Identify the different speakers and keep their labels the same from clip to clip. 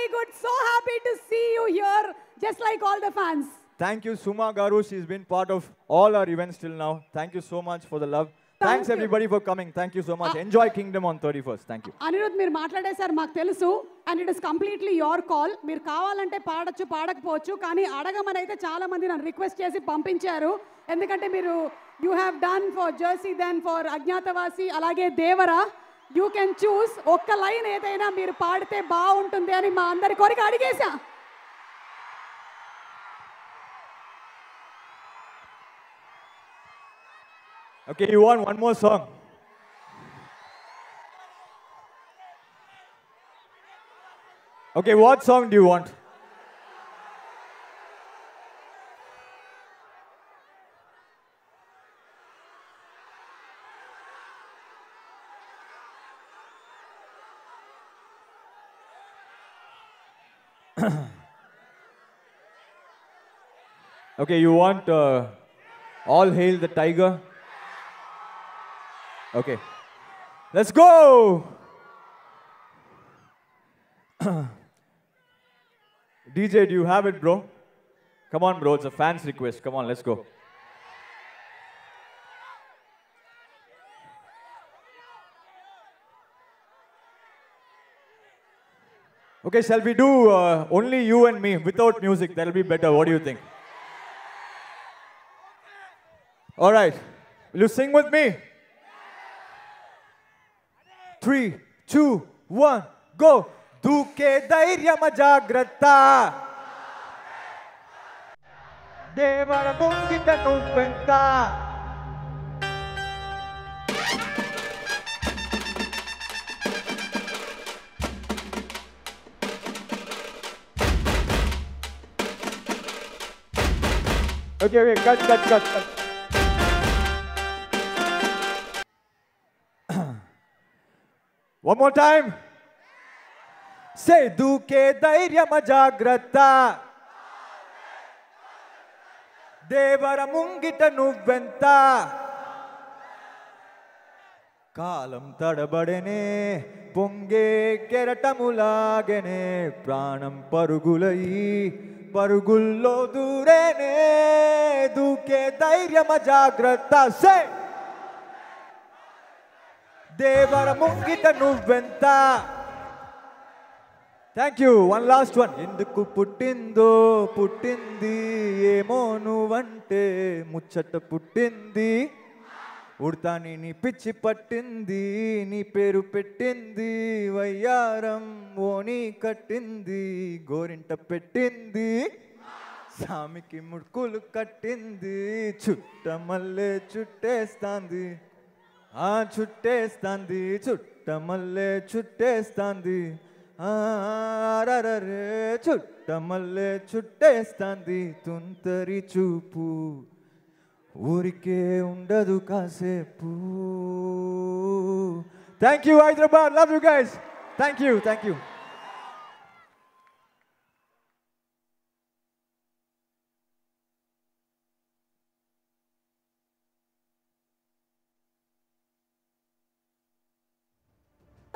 Speaker 1: very good. So happy to see you here, just like all the fans.
Speaker 2: Thank you, Suma Garu. She's been part of all our events till now. Thank you so much for the love. Thanks everybody for coming. Thank you so much. Enjoy Kingdom on 31st. Thank you.
Speaker 1: Anirudh, మీరు మాట్లాడేశారు మాకు తెలుసు, and it is completely your call. మీరు కావాలంటే పాడొచ్చు, పాడకపోవచ్చు, కానీ అడగమని అయితే చాలా మంది నన్ను రిక్వెస్ట్ చేసి పంపించారు. ఎందుకంటే మీరు you have done for Jersey, then for Agnyaathavaasi, అలాగే దేవరా. యూ కెన్ చూస్ ఒక్క లైన్ ఏదైనా మీరు పాడితే బాగుంటుంది అని మా అందరి కోరిక అడిగేశా.
Speaker 2: Okay, you want one more song? Okay, what song do you want? Okay, you want All Hail the Tiger? Okay, let's go! DJ, do you have it, bro? Come on, bro, it's a fan's request. Come on, let's go. Okay, shall we do only you and me without music? That'll be better. What do you think? All right, will you sing with me? 3, 2, 1, go! దూకే ధైర్యమ జాగ్రత్త, దేవర ముంగిట నువ్వెంత. Okay, cut. One more time. Say, దూకే ధైర్యమ జాగ్రత్త, దేవర ముంగిట నువ్వెంత. కాలం తడబడనే, పొంగే కెరటములాగనే, ప్రాణం పరుగులయి పరుగుల్లో దూరేనే. దూకే ధైర్యమ జాగ్రత్త, సే దేవర ముంగిట నువ్వెంత. Thank you. One last one. ఎందుకు పుట్టిందో పుట్టింది, ఏమో నువ్వంటే ముచ్చట పుట్టింది. ఉడతాని నీ పిచ్చి పట్టింది, నీ పేరు పెట్టింది. వయ్యారం ఓని కట్టింది, గోరింట పెట్టింది. సామికి ముడుకులు కట్టింది, చుట్టమల్లే చుట్టేస్తాంది. చుట్టేస్తాంది, చుట్టమల్లే చుట్టేస్తాంది. రరే చుట్టమల్లే చుట్టేస్తాంది. తుంతరి చూపు ఊరికే ఉండదు కాసేపు. Thank you Hyderabad. Love you guys. Thank you.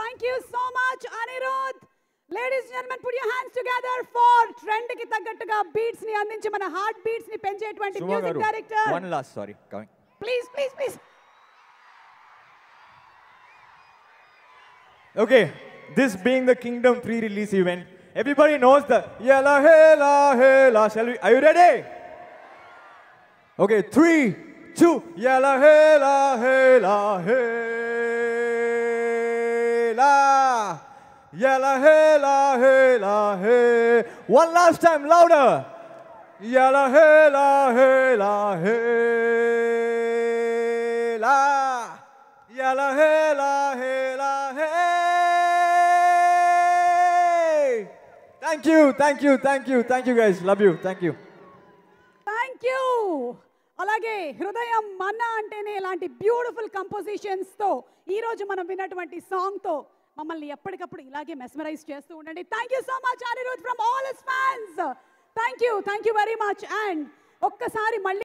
Speaker 1: Thank you so much, Anirudh. Ladies and gentlemen, put your hands together for trend ki taggatuga beats ni andinchi mana heart beats ni pencheటువంటి music director.
Speaker 2: One last, sorry, coming.
Speaker 1: Please.
Speaker 2: Okay, this being the Kingdom pre-release event, everybody knows the Yella Hela Hela. Shall we? Are you ready? Okay, 3, 2, Yella Hela Hela Hela. Yella Hela Hela Hey. One last time, louder. Yella Hela Hela Hela. Yella Hela Hela Hey. Thank you guys. Love you. Thank you.
Speaker 1: అలాగే హృదయం మన్నా అంటేనే ఇలాంటి beautiful కంపోజిషన్స్తో ఈరోజు మనం విన్నటువంటి సాంగ్తో మమ్మల్ని ఎప్పటికప్పుడు ఇలాగే మెస్మరైజ్ చేస్తూ ఉండండి. Thank you so much Anirudh from all his fans. Thank you very much. And ఒక్కసారి మళ్ళీ